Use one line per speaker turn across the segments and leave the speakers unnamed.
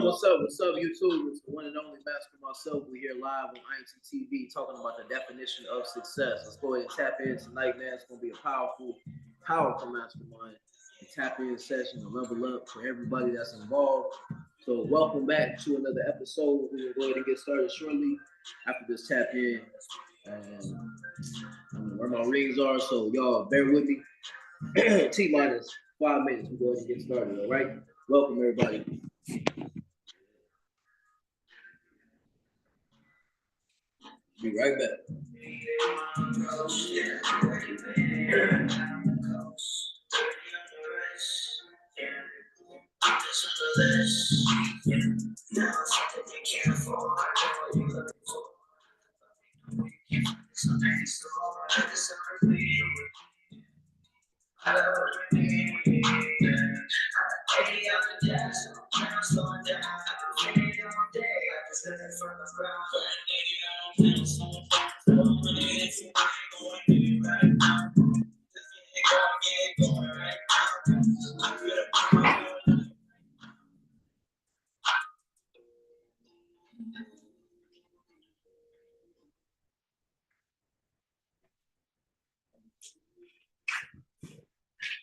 What's up, YouTube? It's the one and only Master myself. We're here live on IGTV talking about the definition of success. Let's go ahead and tap in tonight, man. It's going to be a powerful mastermind. A tap in session, a level up for everybody that's involved. So, welcome back to another episode. We're going to go ahead and get started shortly after this tap in. Where my rings are, so y'all bear with me. T-minus 5 minutes. We're going to get started, all right? Welcome, everybody. Be right back.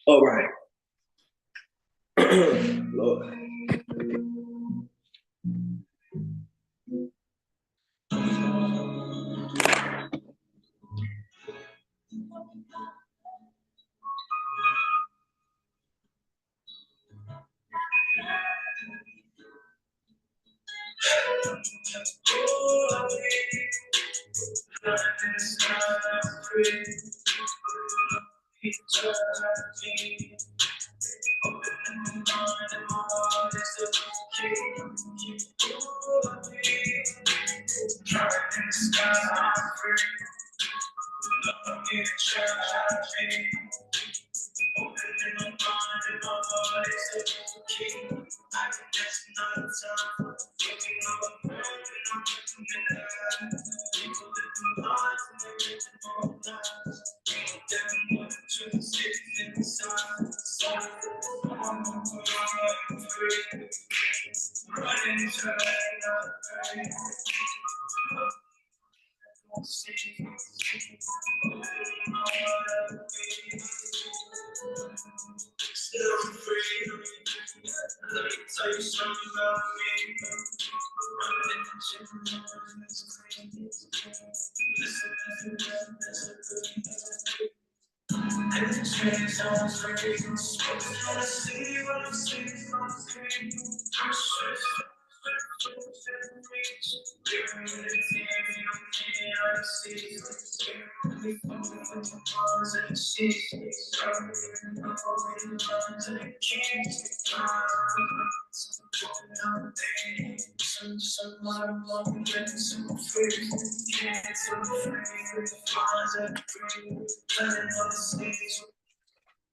All right. Lord.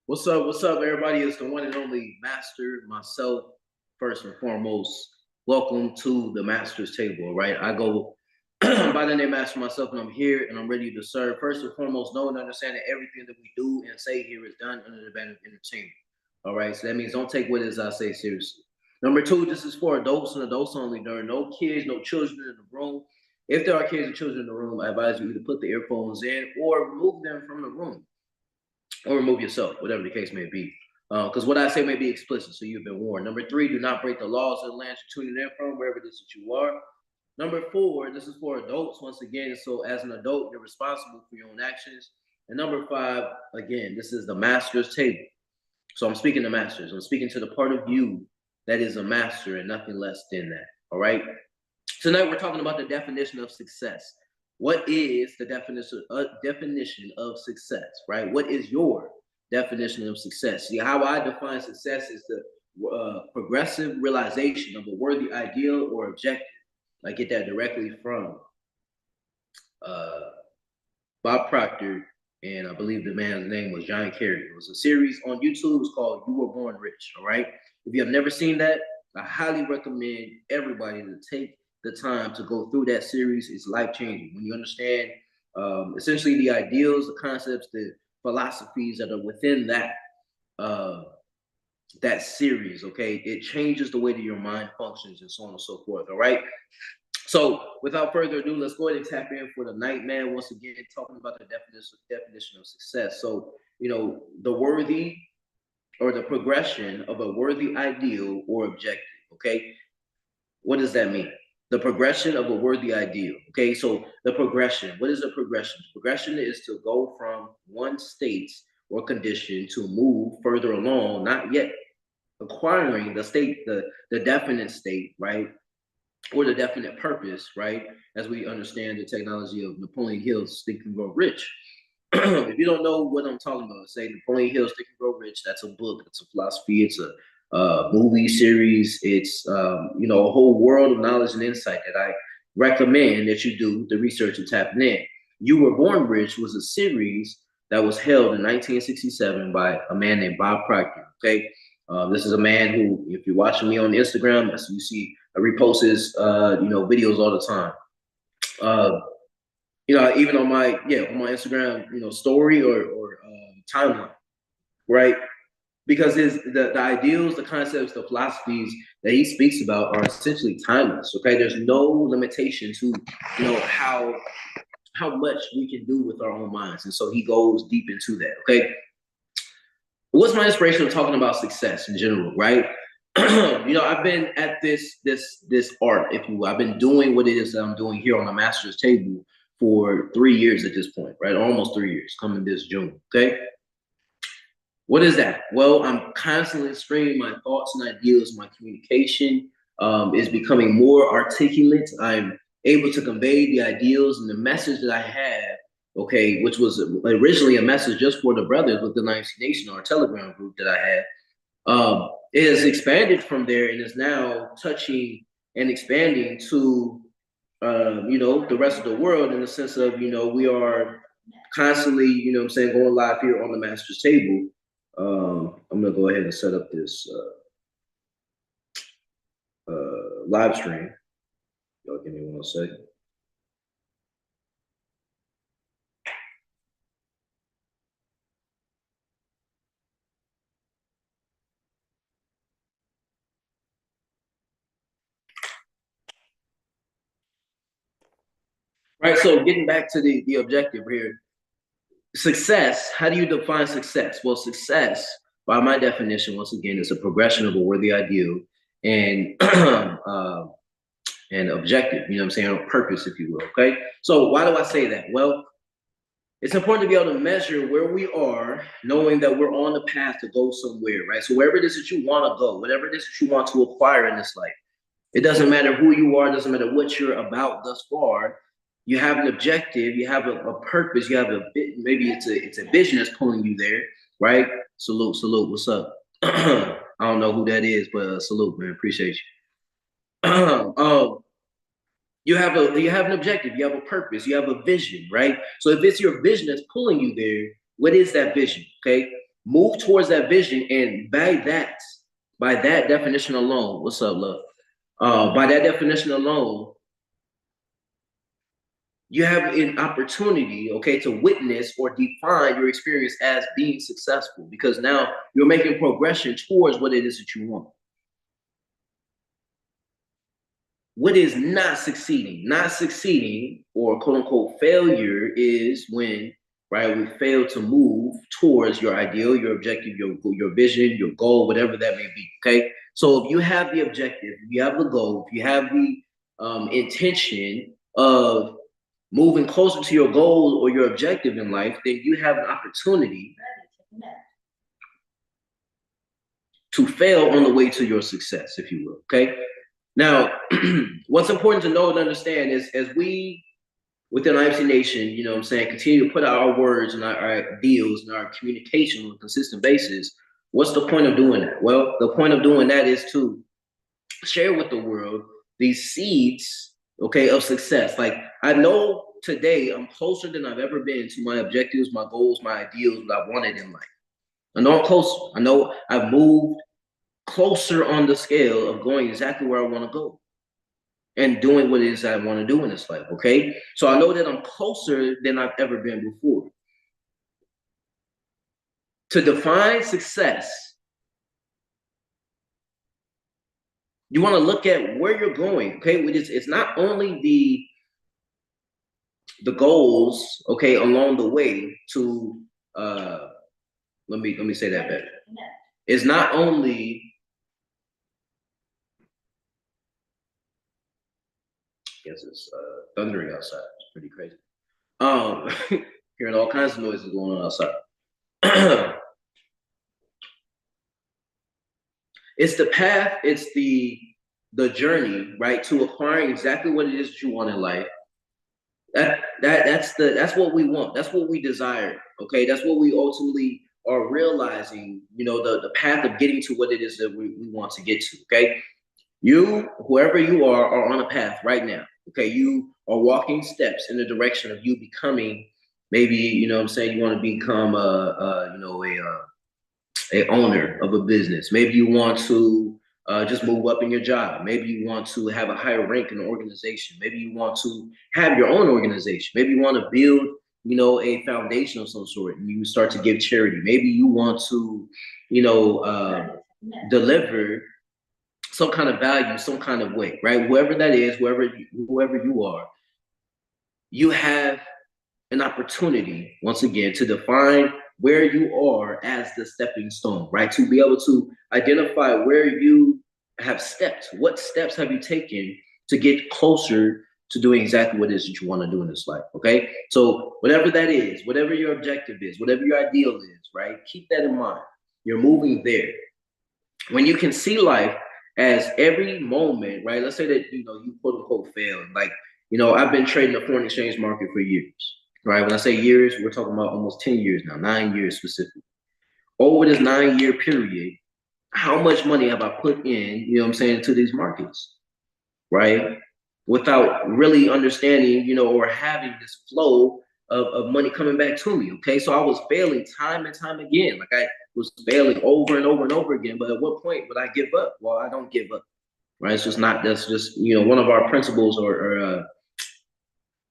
What's up, everybody? It's the one and only Master, myself, first and foremost. Welcome to the Master's Table, right? I go by the name Master myself, and I'm here and I'm ready to serve. First and foremost, know and understand that everything that we do and say here is done under the banner of entertainment. All right, so that means don't take what it is I say seriously. Number two, this is for adults and adults only. There are no kids, no children in the room. If there are kids and children in the room, I advise you to put the earphones in or remove them from the room. Or remove yourself, whatever the case may be. Because what I say may be explicit, so you've been warned. Number three, do not break the laws of the land you're tuning in from, wherever it is that you are. Number four, this is for adults, once again. So as an adult, you're responsible for your own actions. And number five, again, this is the master's table. So I'm speaking to masters. I'm speaking to the part of you that is a master and nothing less than that. All right? Tonight, we're talking about the definition of success. What is the definition of success, right? What is your definition of success? See, how I define success is the progressive realization of a worthy ideal or objective. I get that directly from Bob Proctor, and I believe the man's name was John Kerry. It was a series on YouTube. It's called You Were Born Rich. All right. If you have never seen that, I highly recommend everybody to take the time to go through that series. It's life changing when you understand essentially the ideals, the concepts, the philosophies that are within uh, that series. Okay, it changes the way that your mind functions and so on and so forth. All right. So without further ado, let's go ahead and tap in for the night, man. Once again, talking about the definition of success. So, the worthy or the progression of a worthy ideal or objective. Okay. What does that mean? The progression of a worthy ideal. Okay. So the progression, what is the progression? Progression is to go from one state or condition to move further along, not yet acquiring the state, the definite state, right? Or the definite purpose, right? As we understand the technology of Napoleon Hill's Think and Grow Rich. If you don't know what I'm talking about, say Napoleon Hill's Think and Grow Rich. That's a book. It's a philosophy. It's a movie series. It's a whole world of knowledge and insight that I recommend that you do the research and tapping in. You Were Born Rich was a series that was held in 1967 by a man named Bob Proctor. Okay, this is a man who, if you're watching me on Instagram, you see I repost his videos all the time. Even on my Instagram, story or timeline, right? Because the ideals, the concepts, the philosophies that he speaks about are essentially timeless. Okay, there's no limitation to how much we can do with our own minds, and so he goes deep into that. Okay, what's my inspiration of talking about success in general, right? I've been at this art, if you will. I've been doing what it is that I'm doing here on the master's table for 3 years at this point, right? Almost 3 years, coming this June. Okay. What is that? Well, I'm constantly streaming my thoughts and ideas. My communication is becoming more articulate. I'm able to convey the ideals and the message that I have, okay, which was originally a message just for the brothers with the IMC Nation, our Telegram group that I had. It has expanded from there and is now touching and expanding to, the rest of the world, in the sense of, we are constantly, going live here on the master's table. I'm going to go ahead and set up this live stream. Y'all give me 1 second. Right, so getting back to the objective here. Success, how do you define success? Well, success, by my definition, once again, is a progression of a worthy ideal and and objective, you know what I'm saying, or purpose, if you will, okay? So why do I say that? Well, it's important to be able to measure where we are, knowing that we're on the path to go somewhere, right? So wherever it is that you want to go, whatever it is that you want to acquire in this life, it doesn't matter who you are, it doesn't matter what you're about thus far. You have an objective, you have a purpose, you have maybe it's a vision that's pulling you there, right? Salute, what's up? I don't know who that is, but salute, man, appreciate you. You have an objective, you have a purpose, you have a vision, right? So if it's your vision that's pulling you there, what is that vision? Okay, move towards that vision, and by that definition alone, what's up, love? By that definition alone, you have an opportunity, okay, to witness or define your experience as being successful, because now you're making progression towards what it is that you want. What is not succeeding? Not succeeding, or quote unquote failure, is when, right, we fail to move towards your ideal, your objective, your vision, your goal, whatever that may be. Okay. So if you have the objective, if you have the goal, if you have the intention of moving closer to your goal or your objective in life, then you have an opportunity to fail on the way to your success, if you will. Okay. Now, what's important to know and understand is, as we within IMC Nation, you know what I'm saying, continue to put out our words and our ideals and our communication on a consistent basis, what's the point of doing that? Well, the point of doing that is to share with the world these seeds, okay, of success. Like, I know today I'm closer than I've ever been to my objectives, my goals, my ideals, what I wanted in life. I know I'm closer. I know I've moved closer on the scale of going exactly where I want to go and doing what it is I want to do in this life. Okay. So I know that I'm closer than I've ever been before. To define success, you want to look at where you're going. Okay. It's not only the goals, okay, along the way to let me say that better. It's not only guess it's thundering outside. It's pretty crazy. Hearing all kinds of noises going on outside. It's the path, it's the journey, right, to acquiring exactly what it is that you want in life. That's what we want. That's what we desire. Okay, that's what we ultimately are realizing. You know, the path of getting to what it is that we want to get to. Okay, you, whoever you are on a path right now. Okay, you are walking steps in the direction of you becoming. Maybe you know what I'm saying. You want to become a owner of a business. Maybe you want to just move up in your job. Maybe you want to have a higher rank in the organization. Maybe you want to have your own organization. Maybe you want to build, you know, a foundation of some sort, and you start to give charity. Maybe you want to, you know, deliver some kind of value, some kind of way, right? Whoever that is, whoever you are, you have an opportunity once again to define where you are as the stepping stone, right? To be able to identify where you have stepped. What steps have you taken to get closer to doing exactly what it is that you want to do in this life? Okay. So whatever that is, whatever your objective is, whatever your ideal is, right? Keep that in mind. You're moving there. When you can see life as every moment, right? Let's say that, you know, you quote unquote failed. Like, you know, I've been trading the foreign exchange market for years, right? When I say years, we're talking about almost 10 years now, 9 years specifically. Over this 9 year period, how much money have I put in, you know what I'm saying, to these markets, right? Without really understanding, you know, or having this flow of money coming back to me. Okay. So I was failing time and time again. Like I was failing over and over and over again. But at what point would I give up? Well, I don't give up. Right. It's just not, that's just, you know, one of our principles or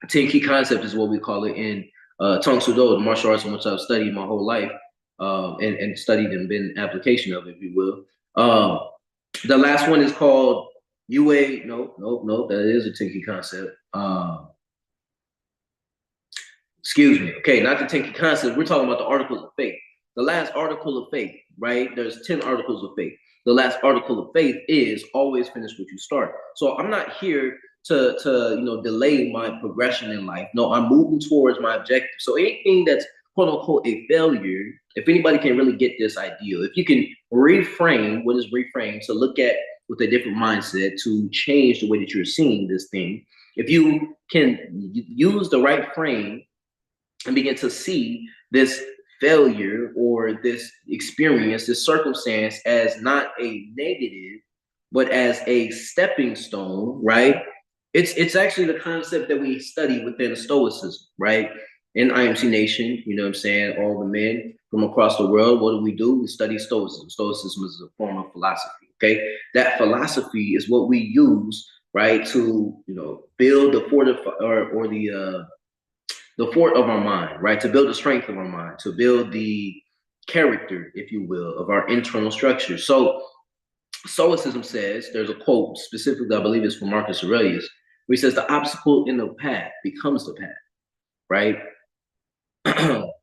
10 key concepts is what we call it in Tong Sudo, the martial arts in which I've studied my whole life, and studied and been application of it, if you will. The last one is called UA. No, that is a 10 key concept. Excuse me. Okay, not the 10 key concepts. We're talking about the articles of faith. The last article of faith, right? There's 10 articles of faith. The last article of faith is always finish what you start. So I'm not here to you know, delay my progression in life. No, I'm moving towards my objective. So anything that's quote unquote a failure, if anybody can really get this idea, if you can reframe, what is reframe, to look at with a different mindset to change the way that you're seeing this thing, if you can use the right frame and begin to see this failure or this experience, this circumstance as not a negative, but as a stepping stone, right? It's actually the concept that we study within Stoicism, right? In IMC Nation, you know what I'm saying? All the men from across the world, what do? We study Stoicism. Stoicism is a form of philosophy, okay? That philosophy is what we use, right, to, you know, build the the fort of our mind, right? To build the strength of our mind, to build the character, if you will, of our internal structure. So Stoicism says, there's a quote specifically, I believe it's from Marcus Aurelius, where he says, the obstacle in the path becomes the path, right?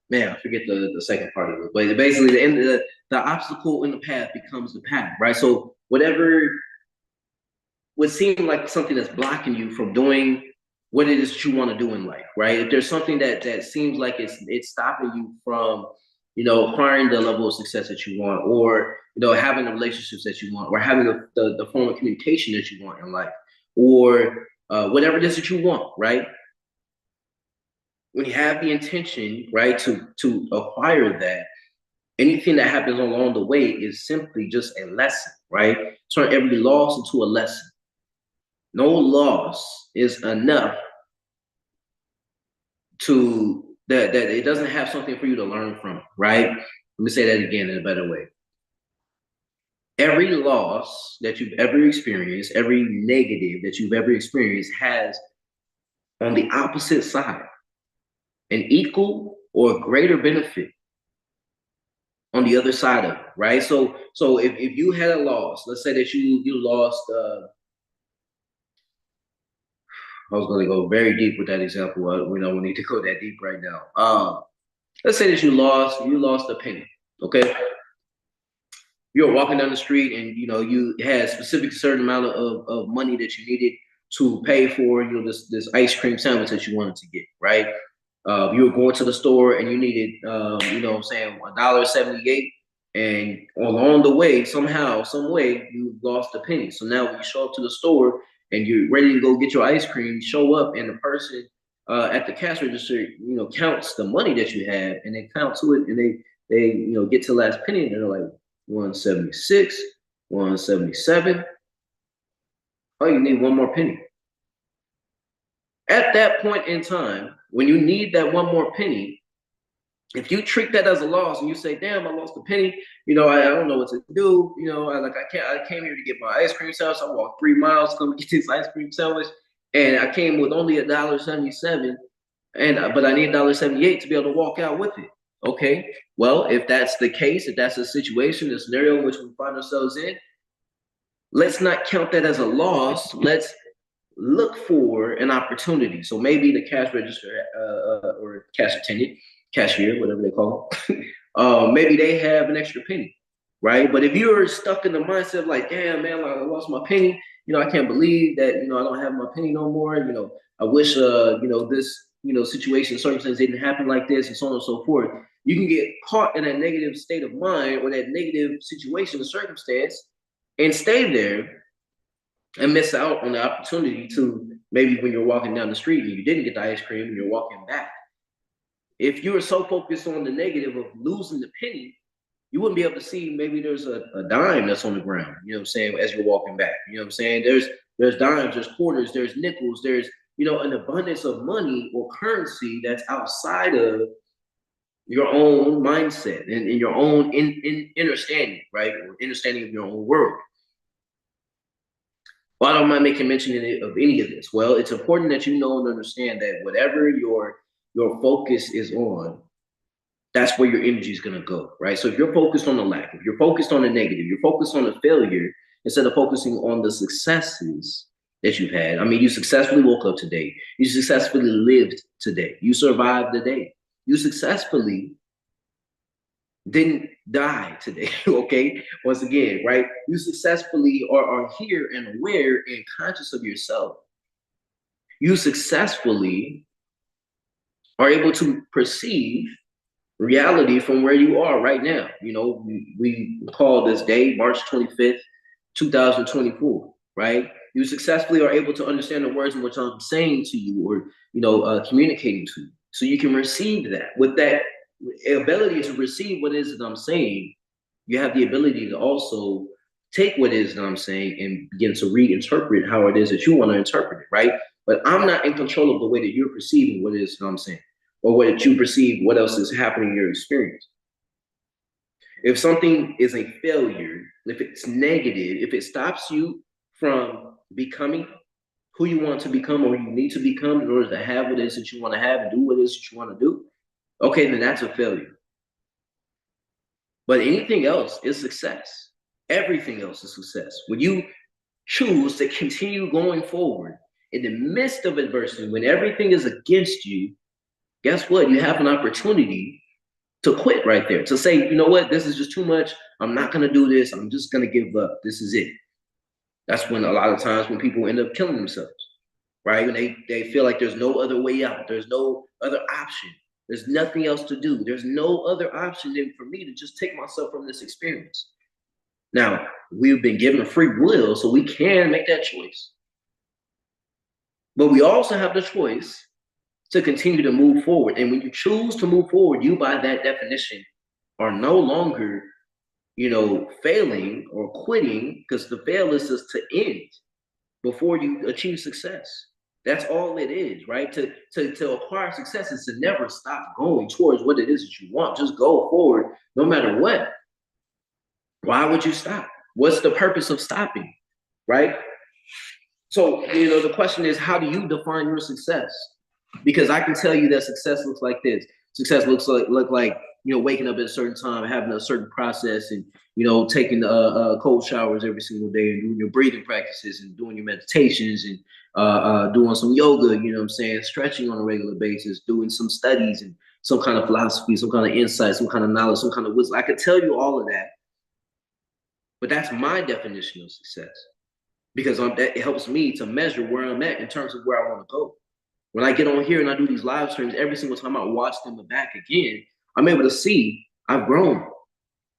Man, I forget the second part of it, but basically the end of the obstacle in the path becomes the path, right? So whatever would seem like something that's blocking you from doing what it is that you want to do in life, right? If there's something that seems like it's stopping you from, you know, acquiring the level of success that you want, or, you know, having the relationships that you want, or having the form of communication that you want in life, or whatever it is that you want, right? When you have the intention, right, to acquire that, anything that happens along the way is simply just a lesson, right? Turn every loss into a lesson. No loss is enough to that it doesn't have something for you to learn from, right? Let me say that again in a better way. Every loss that you've ever experienced, every negative that you've ever experienced has on the opposite side an equal or greater benefit on the other side of it, right? So if you had a loss, let's say that you lost I was going to go very deep with that example. We don't need to go that deep right now. Let's say that you lost a penny. Okay, you're walking down the street and you had a specific certain amount of money that you needed to pay for this ice cream sandwich that you wanted to get, right? You were going to the store and you needed what I'm saying, $1.78, and along the way, somehow, some way, you lost a penny. So now when you show up to the store and you're ready to go get your ice cream, you show up and the person at the cash register, counts the money that you have, and they count to it, and they get to the last penny, and they're like 176, 177. Oh, you need one more penny. At that point in time, when you need that one more penny, if you treat that as a loss and you say, "Damn, I lost a penny," I don't know what to do. I came here to get my ice cream sandwich. I walked 3 miles to come get this ice cream sandwich, and I came with only $1.77, but I need $1.78 to be able to walk out with it. Okay, well, if that's the case, if that's the situation, the scenario in which we find ourselves in, let's not count that as a loss. Let's look for an opportunity. So maybe the cash register or cash attendant, cashier, whatever they call it, maybe they have an extra penny, right? But if you're stuck in the mindset of like, damn, man, I lost my penny, I can't believe that, I don't have my penny no more. I wish, this, situation, circumstance didn't happen like this, and so on and so forth. You can get caught in a negative state of mind or that negative situation or circumstance and stay there and miss out on the opportunity to maybe when you're walking down the street and you didn't get the ice cream and you're walking back. If you were so focused on the negative of losing the penny, you wouldn't be able to see maybe there's a dime that's on the ground, as you're walking back. There's dimes, there's quarters, there's nickels, there's, an abundance of money or currency that's outside of your own mindset and in your own understanding, right? Or understanding of your own world. Why don't I make a mention of any of this? Well, it's important that you know and understand that whatever your focus is on, that's where your energy is going to go, right? So if you're focused on the lack, if you're focused on the negative, you're focused on the failure instead of focusing on the successes that you've had. I mean, you successfully woke up today. You successfully lived today. You survived the day. You successfully didn't die today, okay? Once again, right? You successfully are here and aware and conscious of yourself. You successfully are able to perceive reality from where you are right now. We call this day March 25th, 2024, right? You successfully are able to understand the words in which I'm saying to you or, communicating to you. So you can receive that. With that ability to receive what it is that I'm saying, you have the ability to also take what it is that I'm saying and begin to reinterpret how it is that you want to interpret it, right? But I'm not in control of the way that you're perceiving what it is that I'm saying or what you perceive, what else is happening in your experience. If something is a failure, if it's negative, if it stops you from becoming who you want to become or you need to become in order to have what it is that you want to have and do what it is that you want to do, okay, then that's a failure. But anything else is success. Everything else is success. When you choose to continue going forward in the midst of adversity, when everything is against you, guess what? You have an opportunity to quit right there, to say, you know what, this is just too much. I'm not going to do this. I'm just going to give up. This is it. That's when a lot of times when people end up killing themselves, right? When they feel like there's no other way out. There's no other option. There's nothing else to do. There's no other option than for me to just take myself from this experience. Now, we've been given free will, so we can make that choice. But we also have the choice to continue to move forward. And when you choose to move forward, you, by that definition, are no longer, failing or quitting, because the fail is just to end before you achieve success. That's all it is, right? To acquire success is to never stop going towards what it is that you want. Just go forward no matter what. Why would you stop? What's the purpose of stopping, right? So, the question is, how do you define your success? Because I can tell you that success looks like this. Success look like waking up at a certain time, having a certain process, and taking cold showers every single day, and doing your breathing practices, and doing your meditations, and doing some yoga. You know what I'm saying? Stretching on a regular basis, doing some studies and some kind of philosophy, some kind of insight, some kind of knowledge, some kind of wisdom. I could tell you all of that, but that's my definition of success because that it helps me to measure where I'm at in terms of where I want to go. When I get on here and I do these live streams, every single time I watch them back again, I'm able to see I've grown,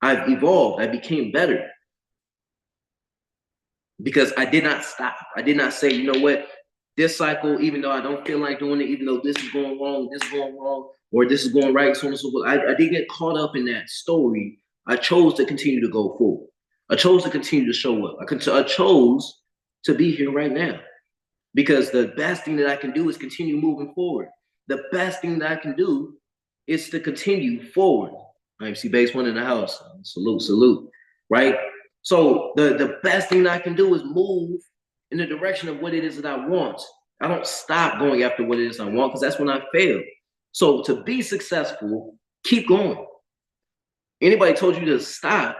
I've evolved, I became better because I did not stop. I did not say, you know what, this cycle, even though I don't feel like doing it, even though this is going wrong, this is going wrong, or this is going right, so on and so forth. I didn't get caught up in that story. I chose to continue to go forward. I chose to continue to show up. I chose to be here right now because the best thing that I can do is continue moving forward. The best thing that I can do is to continue forward. IMC Base One in the house. Salute, salute. Right? So the best thing that I can do is move in the direction of what it is that I want. I don't stop going after what it is I want because that's when I fail. So to be successful, keep going. Anybody told you to stop,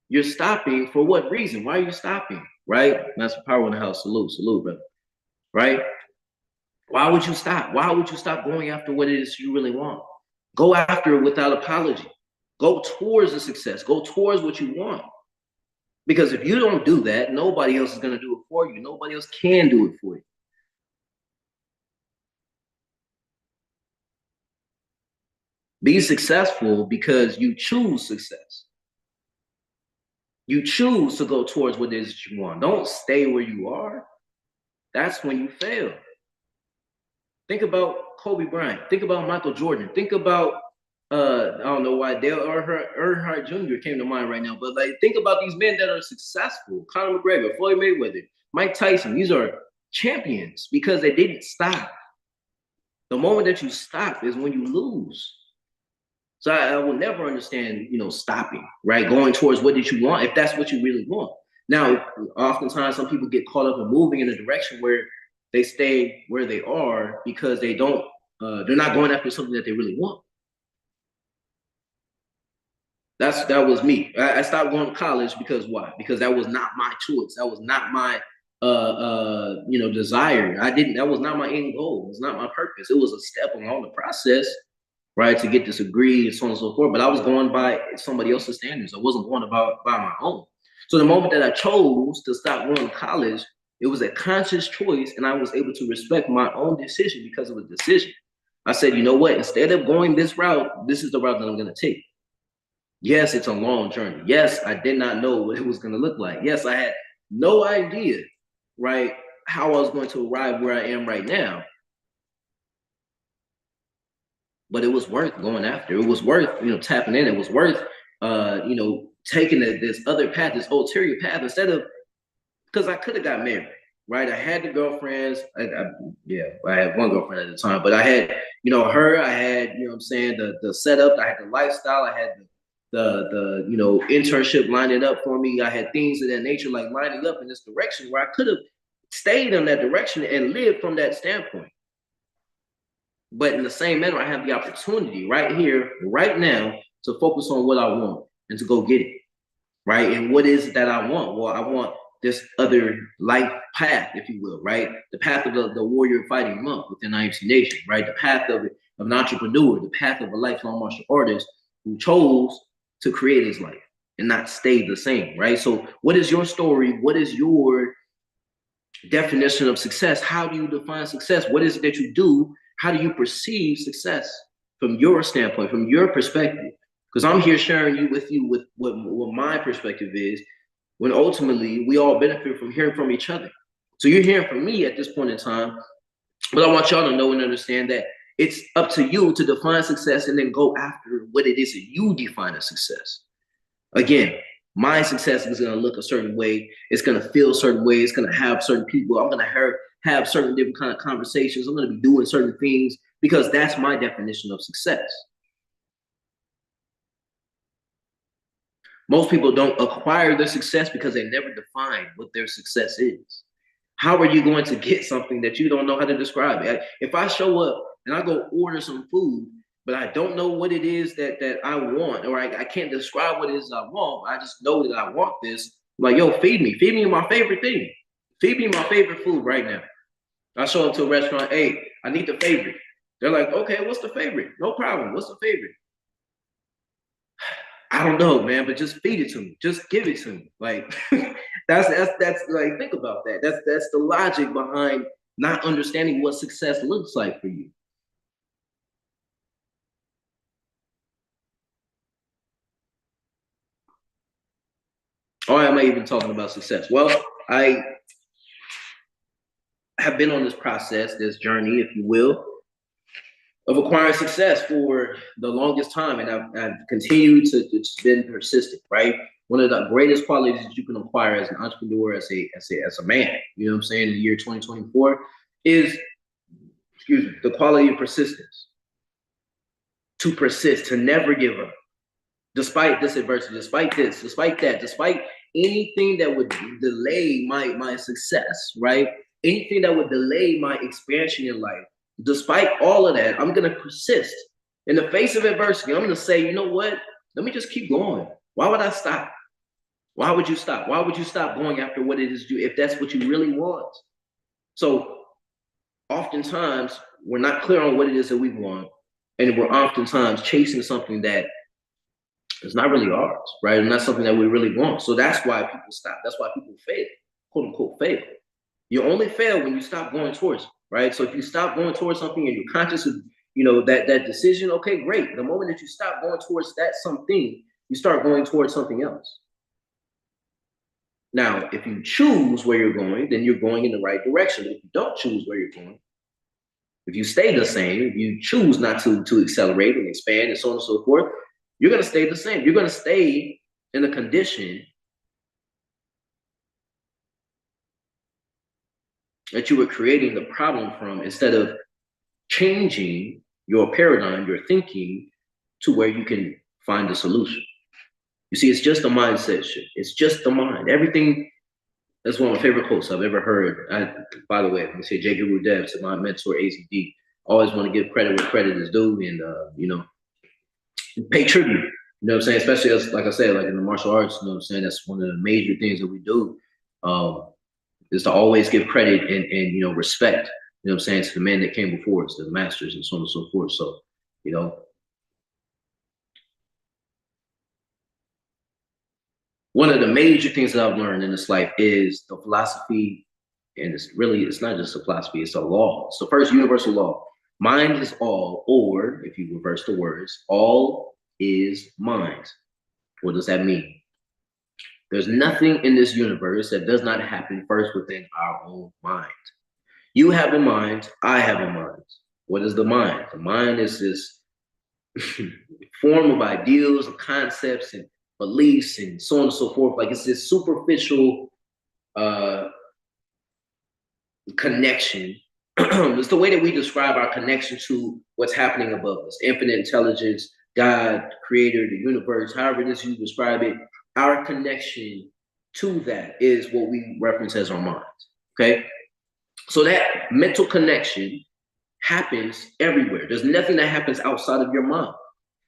you're stopping for what reason? Why are you stopping? Right? Master Power in the house. Salute, salute, brother. Right? Why would you stop? Why would you stop going after what it is you really want? Go after it without apology. Go towards the success. Go towards what you want. Because if you don't do that, nobody else is going to do it for you. Nobody else can do it for you. Be successful because you choose success. You choose to go towards what it is that you want. Don't stay where you are. That's when you fail. Think about Kobe Bryant. Think about Michael Jordan. Think about I don't know why Dale Earnhardt Jr. came to mind right now, but like think about these men that are successful: Conor McGregor, Floyd Mayweather, Mike Tyson. These are champions because they didn't stop. The moment that you stop is when you lose. So I will never understand, stopping, right? Going towards what did you want, if that's what you really want. Now, oftentimes some people get caught up in moving in a direction where they stay where they are because they're not going after something that they really want. That was me. I stopped going to college because why? Because that was not my choice. That was not my desire. That was not my end goal. It was not my purpose. It was a step along the process, right, to get this degree and so on and so forth. But I was going by somebody else's standards. I wasn't going by my own. So the moment that I chose to stop going to college, it was a conscious choice, and I was able to respect my own decision because it was a decision. I said, you know what? Instead of going this route, this is the route that I'm going to take. Yes, it's a long journey. Yes, I did not know what it was going to look like. Yes, I had no idea, right, how I was going to arrive where I am right now. But it was worth going after. It was worth, tapping in. It was worth, taking this other path, this ulterior path, instead of, because I could have got married, right? I had the girlfriends. I had one girlfriend at the time, but I had, her. I had, the setup. I had the lifestyle. I had the internship lining up for me. I had things of that nature, like lining up in this direction where I could have stayed in that direction and lived from that standpoint. But in the same manner, I have the opportunity right here, right now, to focus on what I want and to go get it, right? And what is it that I want? Well, I want this other life path, if you will, right? The path of the warrior fighting monk within IMC Nation, right? The path of an entrepreneur, the path of a lifelong martial artist who chose to create his life and not stay the same, right? So what is your story? What is your definition of success? How do you define success? What is it that you do? How do you perceive success from your standpoint, from your perspective? Because I'm here sharing with you what my perspective is, when ultimately we all benefit from hearing from each other. So you're hearing from me at this point in time, but I want y'all to know and understand that it's up to you to define success and then go after what it is that you define as success. Again, My success is going to look a certain way. It's going to feel a certain way. It's going to have certain people. I'm going to have certain different kind of conversations. I'm going to be doing certain things because that's my definition of success. Most people don't acquire their success because they never define what their success is. How are you going to get something that you don't know how to describe? If I show up and I go order some food, but I don't know what it is that I want, or I can't describe what it is I want, I just know that I want this. I'm like, yo, feed me. Feed me my favorite thing. Feed me my favorite food right now. I show up to a restaurant, hey, I need the favorite. They're like, okay, what's the favorite? No problem. What's the favorite? I don't know, man, but just feed it to me. Just give it to me. Like that's like, think about that. That's the logic behind not understanding what success looks like for you. Or am I even talking about success? Well, I have been on this process, this journey, if you will, of acquiring success for the longest time, and I've continued to been persistent. Right, one of the greatest qualities that you can acquire as an entrepreneur, as a man, you know what I'm saying, in the year 2024, is, excuse me, the quality of persistence. To persist, to never give up, despite this adversity, despite this, despite that, despite anything that would delay my success, right? Anything that would delay my expansion in life. Despite all of that, I'm gonna persist. In the face of adversity, I'm gonna say, you know what? Let me just keep going. Why would I stop? Why would you stop? Why would you stop going after what it is you, if that's what you really want? So oftentimes we're not clear on what it is that we want, and we're oftentimes chasing something that is not really ours, right? And that's something that we really want. So that's why people stop. That's why people fail, quote unquote fail. You only fail when you stop going towards it, right? So if you stop going towards something and you're conscious of, that decision, okay, great. The moment that you stop going towards that something, you start going towards something else. Now, if you choose where you're going, then you're going in the right direction. But if you don't choose where you're going, if you stay the same, if you choose not to accelerate and expand and so on and so forth, you're going to stay the same. You're going to stay in a condition that you were creating the problem from, instead of changing your paradigm, your thinking, to where you can find a solution. You see, it's just a mindset shift. It's just the mind. Everything. That's one of my favorite quotes I've ever heard. By the way, let me say J. Guru Dev, to my mentor, AZD. Always want to give credit where credit is due, and pay tribute. You know what I'm saying? Especially as, like I said, like in the martial arts, you know what I'm saying? That's one of the major things that we do, is to always give credit and respect, you know what I'm saying, to the men that came before us, the masters and so on and so forth. So, one of the major things that I've learned in this life is the philosophy, and it's not just a philosophy, it's a law. It's the first universal law. Mind is all, or if you reverse the words, all is mind. What does that mean? There's nothing in this universe that does not happen first within our own mind. You have a mind, I have a mind. What is the mind? The mind is this form of ideals and concepts and beliefs and so on and so forth. Like, it's this superficial connection. It's the way that we describe our connection to what's happening above us, infinite intelligence, God, creator, the universe, however it is you describe it. Our connection to that is what we reference as our minds. Okay. So that mental connection happens everywhere. There's nothing that happens outside of your mind.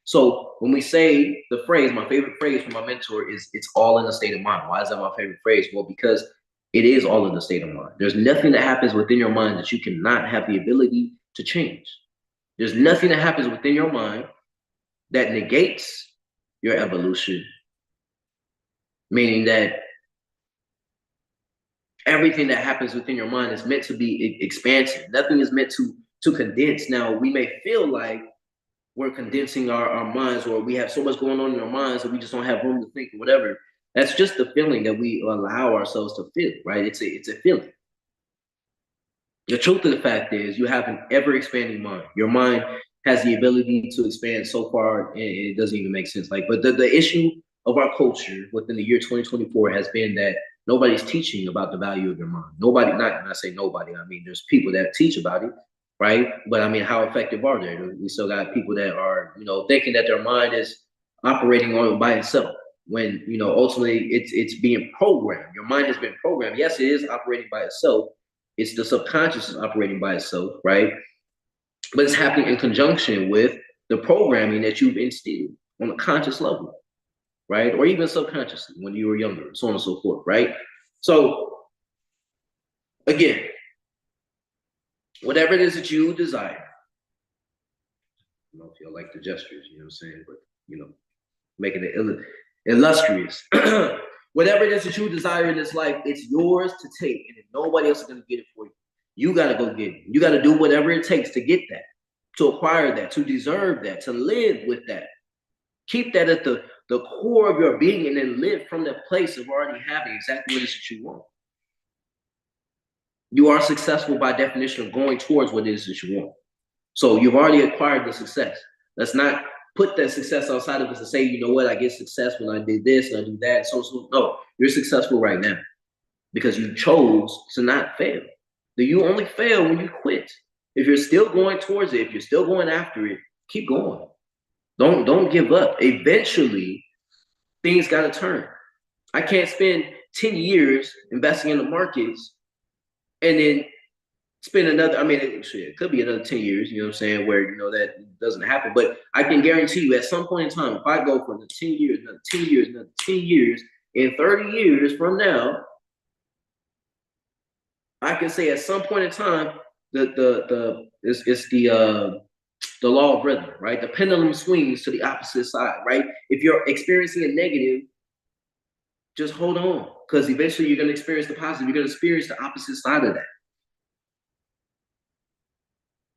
So when we say the phrase, my favorite phrase from my mentor is, it's all in the state of mind. Why is that my favorite phrase? Well, because it is all in the state of mind. There's nothing that happens within your mind that you cannot have the ability to change. There's nothing that happens within your mind that negates your evolution, meaning that everything that happens within your mind is meant to be expansive. Nothing is meant to condense. Now, we may feel like we're condensing our minds, or we have so much going on in our minds that we just don't have room to think or whatever. That's just the feeling that we allow ourselves to feel, right? It's a feeling. The truth of the fact is, you have an ever-expanding mind. Your mind has the ability to expand so far, and it doesn't even make sense. But the issue of our culture within the year 2024 has been that nobody's teaching about the value of your mind. Nobody, not when I say nobody, I mean there's people that teach about it, right? But I mean, how effective are they? We still got people that are, thinking that their mind is operating on by itself. When ultimately it's being programmed. Your mind has been programmed. Yes, it is operating by itself. It's the subconscious is operating by itself, right? But it's happening in conjunction with the programming that you've instilled on a conscious level, right? Or even subconsciously when you were younger, so on and so forth, right? So again, whatever it is that you desire, I don't know if you like the gestures, you know what I'm saying, but making it illustrious. Whatever it is that you desire in this life, it's yours to take, and nobody else is going to get it for you. You got to go get it. You got to do whatever it takes to get that, to acquire that, to deserve that, to live with that. Keep that at the core of your being, and then live from the place of already having exactly what it is that you want. You are successful by definition of going towards what it is that you want. So you've already acquired the success. Let's not put that success outside of us and say, you know what, I get success when I did this and I do that. So no, you're successful right now because you chose to not fail. You only fail when you quit. If you're still going towards it, if you're still going after it, keep going. Don't give up. Eventually, things got to turn. I can't spend 10 years investing in the markets and then spend another, it could be another 10 years, you know what I'm saying, where, that doesn't happen. But I can guarantee you at some point in time, if I go for another 10 years, another 10 years, another 10 years, and 30 years from now, I can say at some point in time, it's the law of rhythm, right? The pendulum swings to the opposite side, right? If you're experiencing a negative, just hold on, because eventually you're going to experience the positive. You're going to experience the opposite side of that.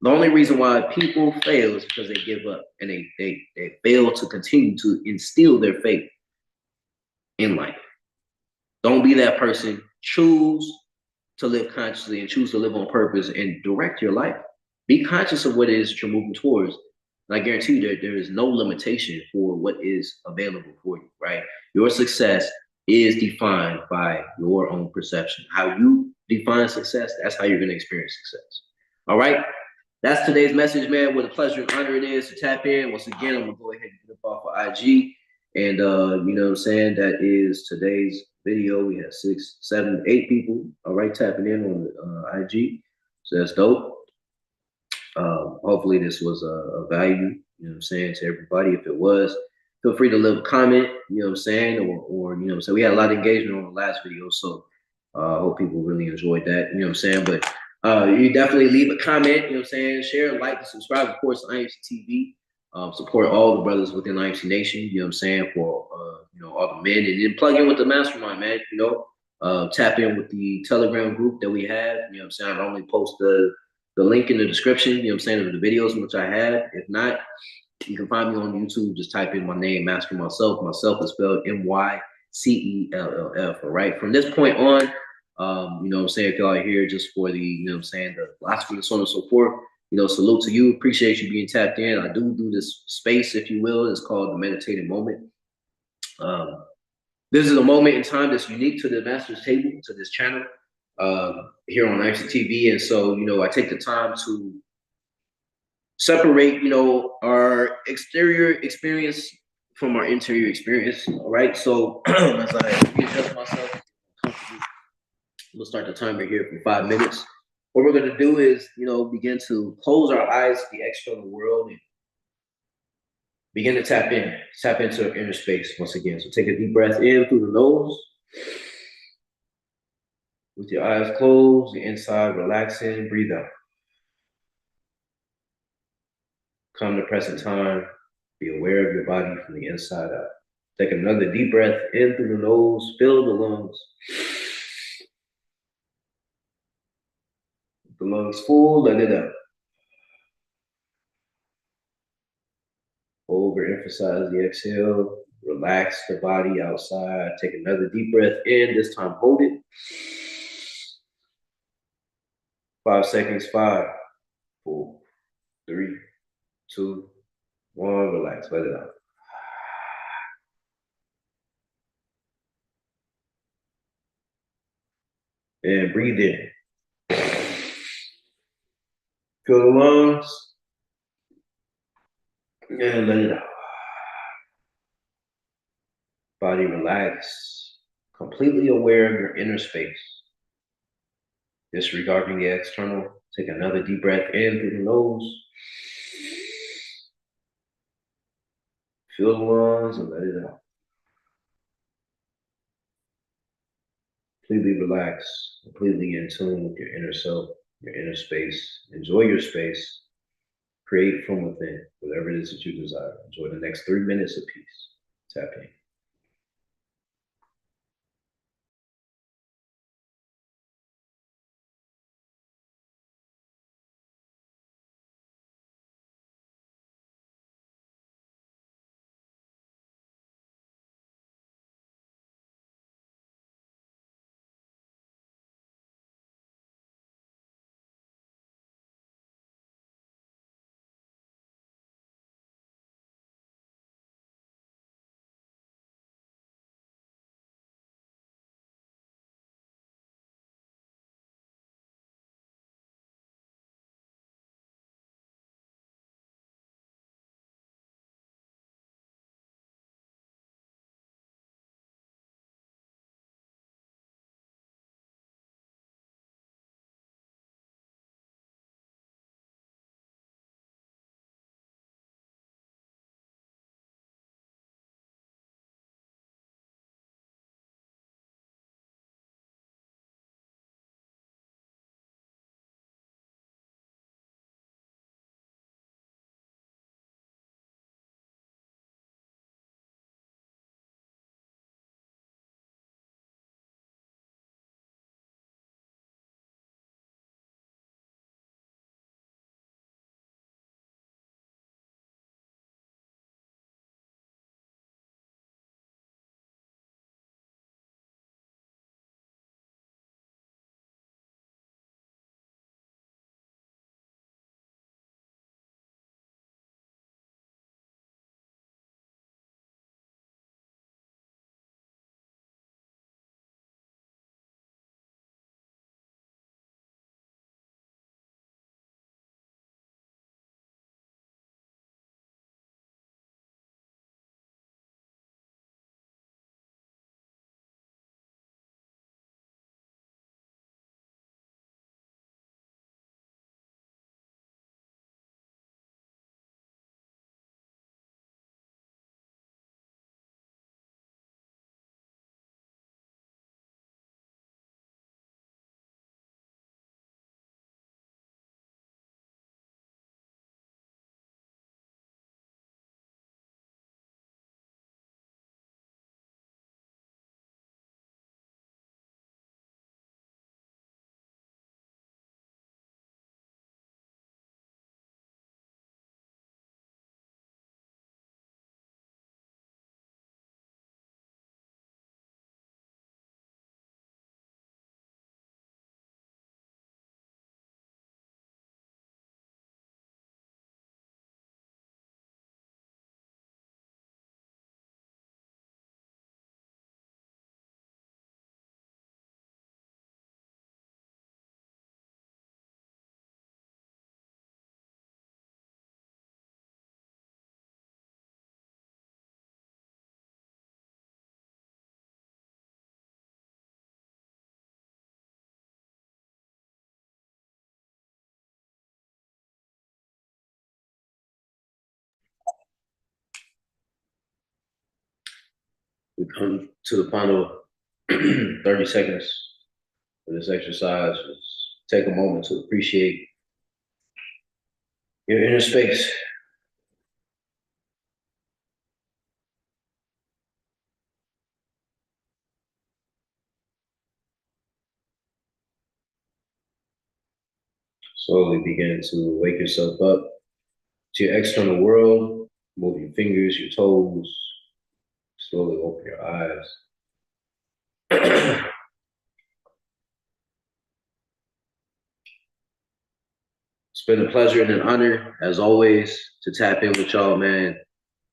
The only reason why people fail is because they give up and they fail to continue to instill their faith in life. Don't be that person. Choose to live consciously and choose to live on purpose and direct your life. Be conscious of what it is that you're moving towards. And I guarantee you that there is no limitation for what is available for you, right? Your success is defined by your own perception. How you define success, that's how you're going to experience success. All right? That's today's message, man. What a pleasure and honor it is to tap in. Once again, I'm going to go ahead and get up off of IG. And, you know what I'm saying? That is today's video. We have 6, 7, 8 people, all right, tapping in on the IG. So that's dope. Hopefully this was a value, you know what I'm saying, to everybody. If it was, feel free to leave a comment, you know what I'm saying, or you know what I'm saying. We had a lot of engagement on the last video, so I hope people really enjoyed that, you know what I'm saying. But you definitely leave a comment, you know what I'm saying, share, like, and subscribe, of course, to IMC TV. Support all the brothers within IMC Nation, you know what I'm saying, for all the men, and then plug in with the mastermind, man, tap in with the Telegram group that we have, you know what I'm saying. I only post the link in the description, you know what I'm saying, of the videos which I have. If not, you can find me on YouTube. Just type in my name, Master Myself. Myself is spelled MYCELLF. All right. From this point on, you know what I'm saying, if y'all are here just for the, you know what I'm saying, the philosophy and so on and so forth, salute to you. Appreciate you being tapped in. I do this space, if you will. It's called the meditative moment. This is a moment in time that's unique to the Master's Table, to this channel. Here on IMC TV, and so I take the time to separate our exterior experience from our interior experience. All right, so as I readjust myself, we'll start the timer here for 5 minutes. What we're going to do is begin to close our eyes to the external world and begin to tap into our inner space once again. So take a deep breath in through the nose. With your eyes closed, the inside relaxing, breathe out. Come to present time, be aware of your body from the inside out. Take another deep breath in through the nose, fill the lungs. The lungs full, let it out. Overemphasize the exhale, relax the body outside. Take another deep breath in, this time hold it. 5 seconds, 5, 4, 3, 2, 1, relax, let it out. And breathe in. Feel the lungs. And let it out. Body relax. Completely aware of your inner space. Disregarding the external. Take another deep breath in through the nose. Feel the lungs and let it out. Completely relax, completely in tune with your inner self, your inner space. Enjoy your space. Create from within, whatever it is that you desire. Enjoy the next 3 minutes of peace. Tap in. We come to the final 30 seconds of this exercise. Just take a moment to appreciate your inner space. Slowly begin to wake yourself up to your external world. Move your fingers, your toes. Slowly open your eyes. It's been a pleasure and an honor, as always, to tap in with y'all, man.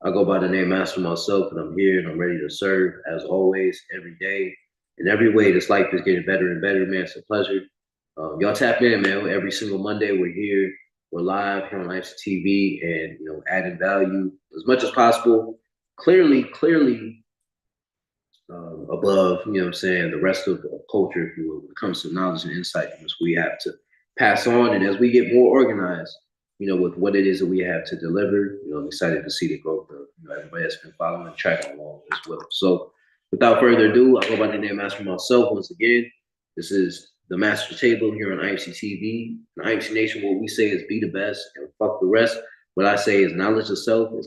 I go by the name Master myself, and I'm here and I'm ready to serve, as always, every day. in every way, this life is getting better and better, man. It's a pleasure. Y'all tap in, man. Every single Monday, we're here. We're live here on IMC TV, and adding value as much as possible. Clearly, above, I'm saying, the rest of culture, if you will, when it comes to knowledge and insight, which we have to pass on. And as we get more organized, with what it is that we have to deliver, I'm excited to see the growth of everybody that's been following and tracking along as well. So without further ado, I go by the name Master myself once again. This is the Master Table here on IMC TV. In IMC Nation, what we say is be the best and fuck the rest. What I say is knowledge of self is